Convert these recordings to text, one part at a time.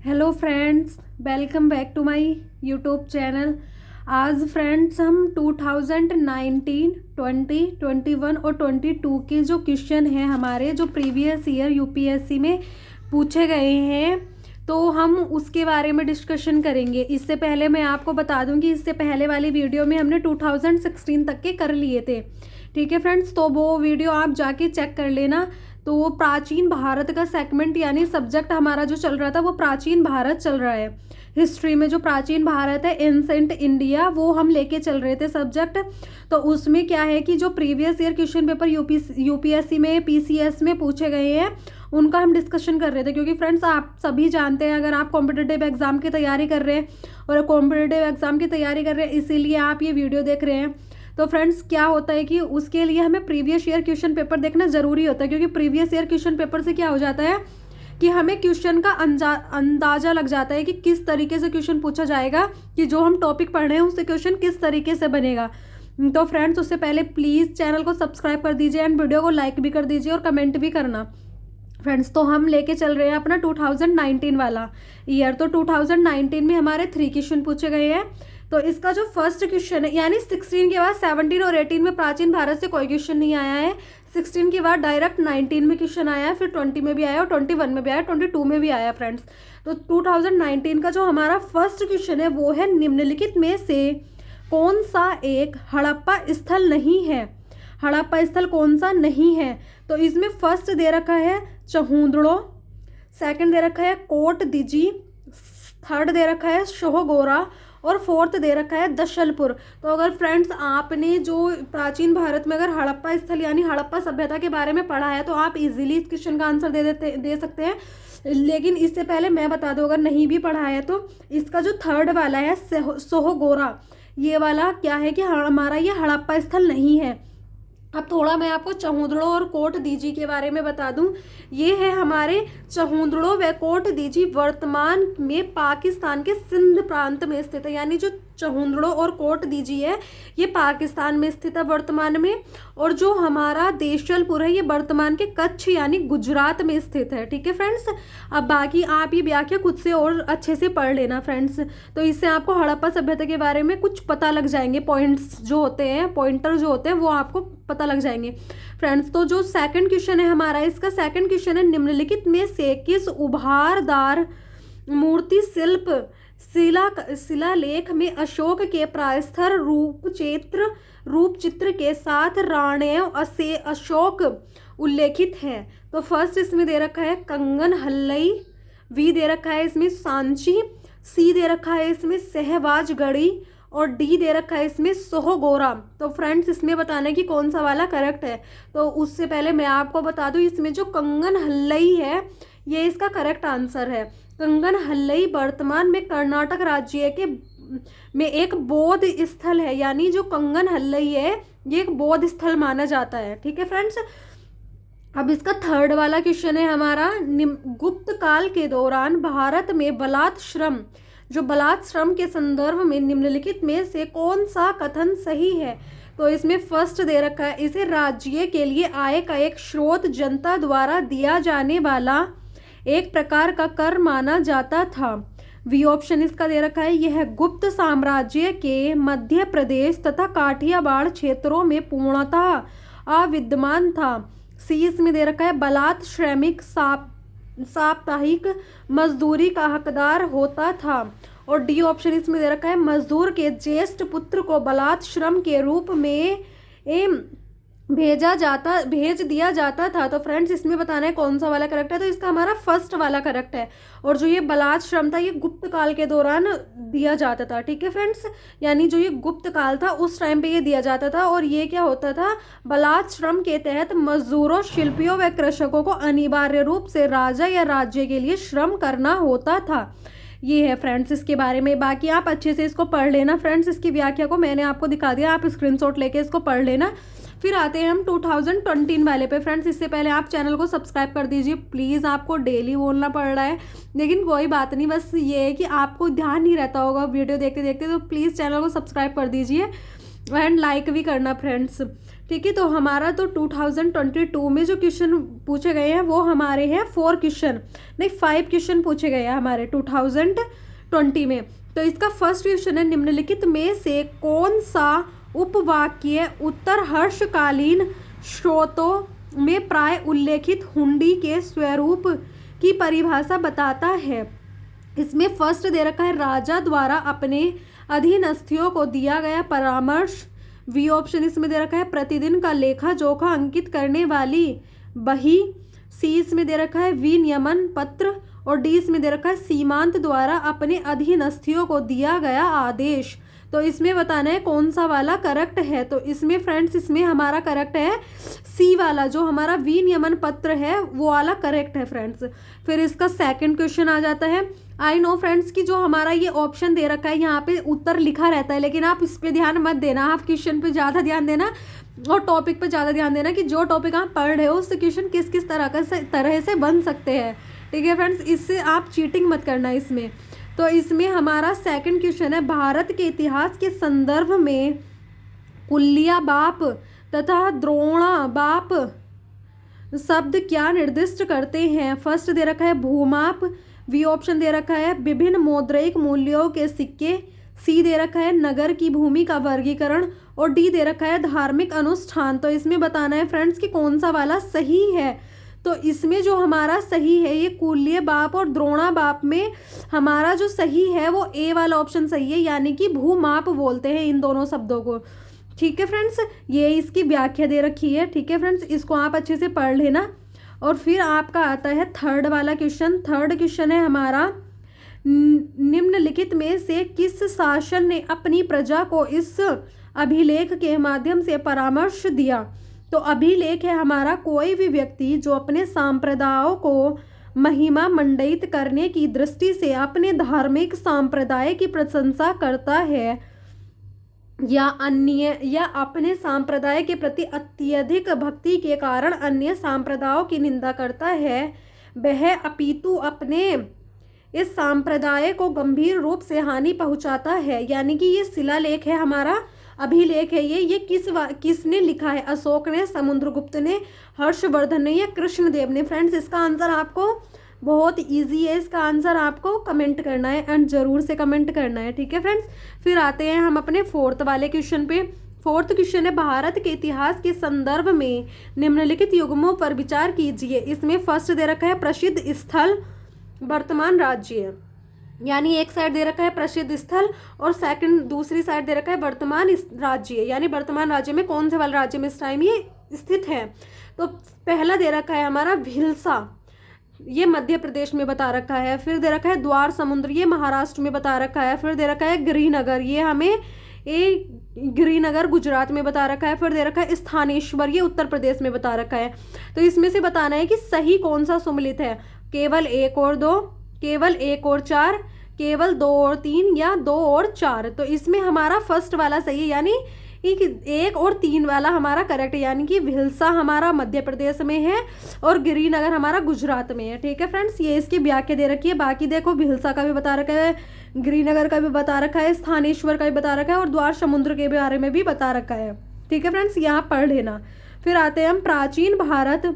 Hello friends, welcome back to my YouTube channel. आज friends हम 2019, 20, 21 और 22 के जो क्वेश्चन हैं हमारे जो प्रीवियस ईयर यूपीएससी में पूछे गए हैं तो हम उसके बारे में डिस्कशन करेंगे। इससे पहले मैं आपको बता दूं कि इससे पहले वाली वीडियो में हमने 2016 तक के कर लिए थे। ठीक है फ्रेंड्स, तो वो वीडियो आप जाके चेक कर लेना। तो वो प्राचीन भारत का सेगमेंट यानी सब्जेक्ट हमारा जो चल रहा था वो प्राचीन भारत चल रहा है। हिस्ट्री में जो प्राचीन भारत है, एंसेंट इंडिया, वो हम लेके चल रहे थे सब्जेक्ट। तो उसमें क्या है कि जो previous year question paper UPSC में, पीसीएस में पूछे गए हैं उनका हम डिस्कशन कर रहे थे। क्योंकि फ्रेंड्स आप सभी जानते हैं, अगर आप कॉम्पिटिटिव एग्जाम की तैयारी कर रहे हैं और कॉम्पिटिटिव एग्जाम की तैयारी कर रहे हैं इसीलिए आप ये वीडियो देख रहे हैं। तो फ्रेंड्स क्या होता है कि उसके लिए हमें प्रीवियस ईयर क्वेश्चन पेपर देखना ज़रूरी होता है। क्योंकि प्रीवियस ईयर क्वेश्चन पेपर से क्या हो जाता है कि हमें क्वेश्चन का अंदाज़ा लग जाता है कि किस तरीके से क्वेश्चन पूछा जाएगा, कि जो हम टॉपिक पढ़ रहे हैं उससे क्वेश्चन किस तरीके से बनेगा। तो फ्रेंड्स उससे पहले प्लीज़ चैनल को सब्सक्राइब कर दीजिए एंड वीडियो को लाइक भी कर दीजिए और कमेंट भी करना। फ्रेंड्स तो हम लेके चल रहे हैं अपना 2019 वाला ईयर। तो 2019 में हमारे 3 क्वेश्चन पूछे गए हैं। तो इसका जो फर्स्ट क्वेश्चन है, यानी 16 के बाद 17 और 18 में प्राचीन भारत से कोई क्वेश्चन नहीं आया है। 16 के बाद डायरेक्ट 19 में क्वेश्चन आया है, फिर 20 में भी आया और 21 में भी आया, 22 में भी आया फ्रेंड्स। तो 2019 का जो हमारा फर्स्ट क्वेश्चन है वो है, निम्नलिखित में से कौन सा एक हड़प्पा स्थल नहीं है। हड़प्पा स्थल कौन सा नहीं है। तो इसमें फर्स्ट दे रखा है चहूंदड़ो, सेकंड दे रखा है कोट दीजी, थर्ड दे रखा है शोहगोरा और फोर्थ दे रखा है दशलपुर। तो अगर फ्रेंड्स आपने जो प्राचीन भारत में अगर हड़प्पा स्थल यानी हड़प्पा सभ्यता के बारे में पढ़ा है तो आप इजीली इस क्वेश्चन का आंसर दे सकते हैं। लेकिन इससे पहले मैं बता दूं, अगर नहीं भी पढ़ा है तो इसका जो थर्ड वाला है सोहगोरा, ये वाला क्या है कि हमारा ये हड़प्पा स्थल नहीं है। अब थोड़ा मैं आपको चहूंदड़ो और कोट दीजी के बारे में बता दूं। ये है हमारे चहूंदड़ो व कोट दीजी वर्तमान में पाकिस्तान के सिंध प्रांत में स्थित है। यानी जो चहूंदड़ो और कोट दीजी है ये पाकिस्तान में स्थित है वर्तमान में, और जो हमारा देशलपुर है ये वर्तमान के कच्छ यानी गुजरात में स्थित है। ठीक है फ्रेंड्स, अब बाकी आप ये व्याख्या खुद से और अच्छे से पढ़ लेना फ्रेंड्स। तो इससे आपको हड़प्पा सभ्यता के बारे में कुछ पता लग जाएंगे, पॉइंट्स जो होते हैं, पॉइंटर जो होते हैं वो आपको पता लग जाएंगे फ्रेंड्स। तो जो सेकंड क्वेश्चन है हमारा, इसका सेकंड क्वेश्चन है, निम्नलिखित में से किस उभारदार मूर्ति शिल्प शिलालेख में अशोक के प्रायस्तर रूप चित्र के साथ राणेय से अशोक उल्लेखित है। तो फर्स्ट इसमें दे रखा है कंगन हल्लई, वी दे रखा है इसमें सांची, सी दे रखा है इसमें सहवाजगढ़ी और डी दे रखा है इसमें सोहगोरा। तो फ्रेंड्स इसमें बताना है कि कौन सा वाला करेक्ट है। तो उससे पहले मैं आपको बता दूं, इसमें जो कंगन हल्लई है ये इसका करेक्ट आंसर है। कंगन हल्लई वर्तमान में कर्नाटक राज्य के में एक बौद्ध स्थल है। यानी जो कंगन हल्लई है ये एक बौद्ध स्थल माना जाता है। ठीक है फ्रेंड्स, अब इसका थर्ड वाला क्वेश्चन है हमारा, गुप्त काल के दौरान भारत में बलात् श्रम के संदर्भ में निम्नलिखित में से कौन सा कथन सही है। तो इसमें फर्स्ट दे रखा है, इसे राज्य के लिए आय का एक स्रोत, जनता द्वारा दिया जाने वाला एक प्रकार का कर माना जाता था। वी ऑप्शन इसका दे रखा है, यह गुप्त साम्राज्य के मध्य प्रदेश तथा काठियावाड़ क्षेत्रों में पूर्णतः अविद्यमान था। सी इसमें दे रखा है, बलात् श्रमिक साप्ताहिक मजदूरी का हकदार होता था। और डी ऑप्शन इसमें दे रखा है, मजदूर के ज्येष्ठ पुत्र को बलात् श्रम के रूप में भेज दिया जाता था। तो फ्रेंड्स इसमें बताना है कौन सा वाला करेक्ट है। तो इसका हमारा फर्स्ट वाला करेक्ट है। और जो ये बलात् श्रम था ये गुप्त काल के दौरान दिया जाता था। ठीक है फ्रेंड्स, यानी जो ये गुप्त काल था उस टाइम पे ये दिया जाता था। और ये क्या होता था, बलात् श्रम के तहत मजदूरों, शिल्पियों व कृषकों को अनिवार्य रूप से राजा या राज्य के लिए श्रम करना होता था। ये है फ्रेंड्स इसके बारे में। बाकी आप अच्छे से इसको पढ़ लेना फ्रेंड्स। इसकी व्याख्या को मैंने आपको दिखा दिया, आप स्क्रीनशॉट लेके इसको पढ़ लेना। फिर आते हैं हम 2020 वाले पे फ्रेंड्स। इससे पहले आप चैनल को सब्सक्राइब कर dीजिए। प्लीज़, आपको डेली बोलना पड़ रहा है लेकिन कोई बात नहीं, बस ये है कि आपको ध्यान नहीं रहता होगा वीडियो देखते देखते, तो प्लीज़ चैनल को सब्सक्राइब कर दीजिए एंड लाइक भी करना फ्रेंड्स। ठीक है। तो हमारा तो 2022 में जो क्वेश्चन पूछे गए हैं वो हमारे हैं 4 क्वेश्चन, नहीं 5 क्वेश्चन पूछे गए हैं हमारे 2020 में। तो इसका फर्स्ट क्वेश्चन है, निम्नलिखित में से कौन सा उपवाक्य उत्तर हर्षकालीन स्रोतों में प्राय उल्लेखित हुंडी के स्वरूप की परिभाषा बताता है। इसमें फर्स्ट दे रखा है, राजा द्वारा अपने अधीनस्थियों को दिया गया परामर्श। बी ऑप्शन इसमें दे रखा है, प्रतिदिन का लेखा जोखा अंकित करने वाली बही। सी इसमें दे रखा है, विनियमन पत्र। और डी इसमें दे रखा है, सीमांत द्वारा अपने अधीनस्थियों को दिया गया आदेश। तो इसमें बताना है कौन सा वाला करेक्ट है। तो इसमें फ्रेंड्स, इसमें हमारा करेक्ट है सी वाला, जो हमारा विनियमन पत्र है वो वाला करेक्ट है फ्रेंड्स। फिर इसका सेकंड क्वेश्चन आ जाता है। आई नो फ्रेंड्स कि जो हमारा ये ऑप्शन दे रखा है यहाँ पे उत्तर लिखा रहता है, लेकिन आप इस पे ध्यान मत देना, आप क्वेश्चन पे ज़्यादा ध्यान देना और टॉपिक पे ज़्यादा ध्यान देना कि जो टॉपिक आप पढ़ रहे हो उससे क्वेश्चन किस किस तरह से बन सकते हैं। ठीक है फ्रेंड्स, इससे आप चीटिंग मत करना इसमें। तो इसमें हमारा सेकंड क्वेश्चन है, भारत के इतिहास के संदर्भ में कुलिया बाप तथा द्रोणा बाप शब्द क्या निर्दिष्ट करते हैं। फर्स्ट दे रखा है भूमाप। बी ऑप्शन दे रखा है विभिन्न मौद्रिक मूल्यों के सिक्के। सी दे रखा है नगर की भूमि का वर्गीकरण। और डी दे रखा है धार्मिक अनुष्ठान। तो इसमें बताना है फ्रेंड्स कि कौन सा वाला सही है। तो इसमें जो हमारा सही है ये कुल्य बाप और द्रोणा बाप में हमारा जो सही है वो ए वाला ऑप्शन सही है, यानी कि भूमाप बोलते हैं इन दोनों शब्दों को। ठीक है फ्रेंड्स, ये इसकी व्याख्या दे रखी है। ठीक है फ्रेंड्स, इसको आप अच्छे से पढ़ लेना। और फिर आपका आता है थर्ड वाला क्वेश्चन। थर्ड क्वेश्चन है हमारा, निम्नलिखित में से किस शासन ने अपनी प्रजा को इस अभिलेख के माध्यम से परामर्श दिया। तो अभिलेख है हमारा कोई भी व्यक्ति जो अपने संप्रदायों को महिमा मंडित करने की दृष्टि से अपने धार्मिक संप्रदाय की प्रशंसा करता है या अन्य या अपने संप्रदाय के प्रति अत्यधिक भक्ति के कारण अन्य संप्रदायों की निंदा करता है, वह अपितु अपने इस संप्रदाय को गंभीर रूप से हानि पहुंचाता है। यानी कि ये शिलालेख है हमारा, अभिलेख है ये किसने लिखा है, अशोक ने, समुद्रगुप्त ने, हर्षवर्धन ने या कृष्णदेव ने। फ्रेंड्स, इसका आंसर आपको बहुत इजी है, इसका आंसर आपको कमेंट करना है एंड ज़रूर से कमेंट करना है। ठीक है फ्रेंड्स, फिर आते हैं हम अपने फोर्थ वाले क्वेश्चन पे। फोर्थ क्वेश्चन है, भारत के इतिहास के संदर्भ में निम्नलिखित युग्मों पर विचार कीजिए। इसमें फर्स्ट दे रखा है प्रसिद्ध स्थल, वर्तमान राज्य, यानी एक साइड दे रखा है प्रसिद्ध स्थल और दूसरी साइड दे रखा है वर्तमान राज्य, यानी वर्तमान राज्य में कौन से वाले राज्य में इस टाइम ये स्थित है। तो पहला दे रखा है हमारा भिलसा, ये मध्य प्रदेश में बता रखा है। फिर दे रखा है द्वार समुद्र, ये महाराष्ट्र में बता रखा है। फिर दे रखा है गिरिनगर, ये हमें गिरिनगर गुजरात में बता रखा है। फिर दे रखा है स्थानेश्वर, ये उत्तर प्रदेश में बता रखा है। तो इसमें से बताना है कि सही कौन सा सम्मिलित है, केवल 1 और 2, केवल 1 और 4, केवल 2 और 3 या 2 और 4। तो इसमें हमारा फर्स्ट वाला सही है, यानी 1 और 3 वाला हमारा करेक्ट है, यानी कि भिलसा हमारा मध्य प्रदेश में है और गिरिनगर हमारा गुजरात में है। ठीक है फ्रेंड्स, ये इसकी व्याख्या दे रखी है। बाकी देखो भिलसा का भी बता रखा है, गिरिनगर का भी बता रखा है, स्थानेश्वर का भी बता रखा है और द्वार समुद्र के बारे में भी बता रखा है। ठीक है फ्रेंड्स, यहाँ पढ़ लेना। फिर आते हैं हम प्राचीन भारत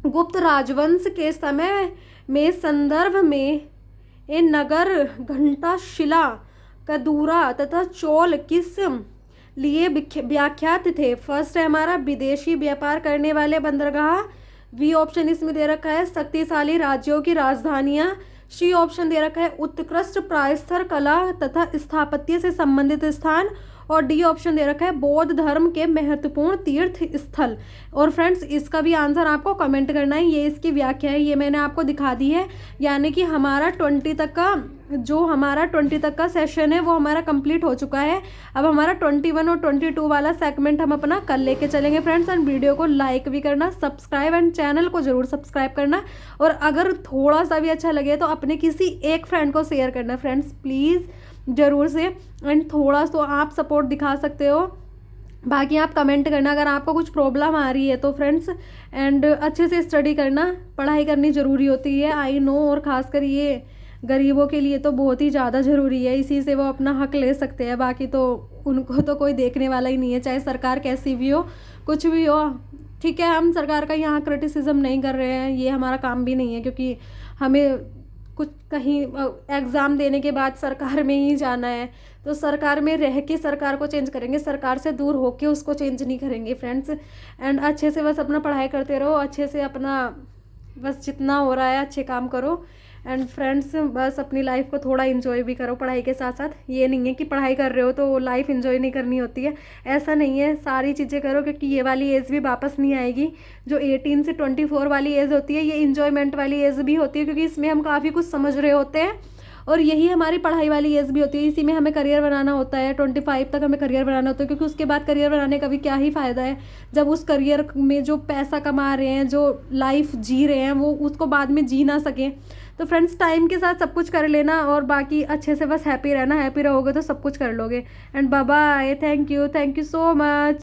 गुप्त राजवंश के समय में संदर्भ में ये नगर घंटा शिला कदूरा तथा चोल किस लिए व्याख्यात थे। फर्स्ट है हमारा विदेशी व्यापार करने वाले बंदरगाह। बी ऑप्शन इसमें दे रखा है शक्तिशाली राज्यों की राजधानियां। सी ऑप्शन दे रखा है उत्कृष्ट प्रायस्तर कला तथा स्थापत्य से संबंधित स्थान। और डी ऑप्शन दे रखा है बौद्ध धर्म के महत्वपूर्ण तीर्थ स्थल। और फ्रेंड्स, इसका भी आंसर आपको कमेंट करना है। ये इसकी व्याख्या है, ये मैंने आपको दिखा दी है। यानी कि हमारा 20 तक का सेशन है वो हमारा कंप्लीट हो चुका है। अब हमारा 21 और 22 वाला सेगमेंट हम अपना कल लेके चलेंगे फ्रेंड्स। एंड वीडियो को लाइक भी करना, सब्सक्राइब एंड चैनल को जरूर सब्सक्राइब करना। और अगर थोड़ा सा भी अच्छा लगे तो अपने किसी एक फ्रेंड को शेयर करना फ्रेंड्स, प्लीज़ ज़रूर से। एंड थोड़ा सा आप सपोर्ट दिखा सकते हो। बाकी आप कमेंट करना अगर आपको कुछ प्रॉब्लम आ रही है तो फ्रेंड्स। एंड अच्छे से स्टडी करना, पढ़ाई करनी ज़रूरी होती है, आई नो। और ख़ासकर ये गरीबों के लिए तो बहुत ही ज़्यादा ज़रूरी है, इसी से वो अपना हक ले सकते हैं। बाकी तो उनको तो कोई देखने वाला ही नहीं है, चाहे सरकार कैसी भी हो, कुछ भी हो, ठीक है, हम सरकार का यहाँ क्रिटिसिज्म नहीं कर रहे हैं, ये हमारा काम भी नहीं है, क्योंकि हमें कुछ कहीं एग्ज़ाम देने के बाद सरकार में ही जाना है, तो सरकार में रह के सरकार को चेंज करेंगे, सरकार से दूर होके उसको चेंज नहीं करेंगे फ्रेंड्स। एंड अच्छे से बस अपना पढ़ाई करते रहो, अच्छे से अपना बस जितना हो रहा है अच्छे काम करो। एंड फ्रेंड्स बस अपनी लाइफ को थोड़ा इन्जॉय भी करो पढ़ाई के साथ साथ। ये नहीं है कि पढ़ाई कर रहे हो तो लाइफ इन्जॉय नहीं करनी होती है, ऐसा नहीं है, सारी चीज़ें करो, क्योंकि ये वाली एज भी वापस नहीं आएगी। जो 18 से 24 वाली एज होती है, ये इन्जॉयमेंट वाली एज भी होती है, क्योंकि इसमें हम काफ़ी कुछ समझ रहे होते हैं, और यही हमारी पढ़ाई वाली एज भी होती है। इसी में हमें करियर बनाना होता है, 25 तक हमें करियर बनाना होता है, क्योंकि उसके बाद करियर बनाने का भी क्या ही फ़ायदा है जब उस करियर में जो पैसा कमा रहे हैं, जो लाइफ जी रहे हैं, वो उसको बाद में जी ना सकें। तो फ्रेंड्स टाइम के साथ सब कुछ कर लेना, और बाकी अच्छे से बस हैप्पी रहना, हैप्पी रहोगे तो सब कुछ कर लोगे। And bye bye, thank you so much.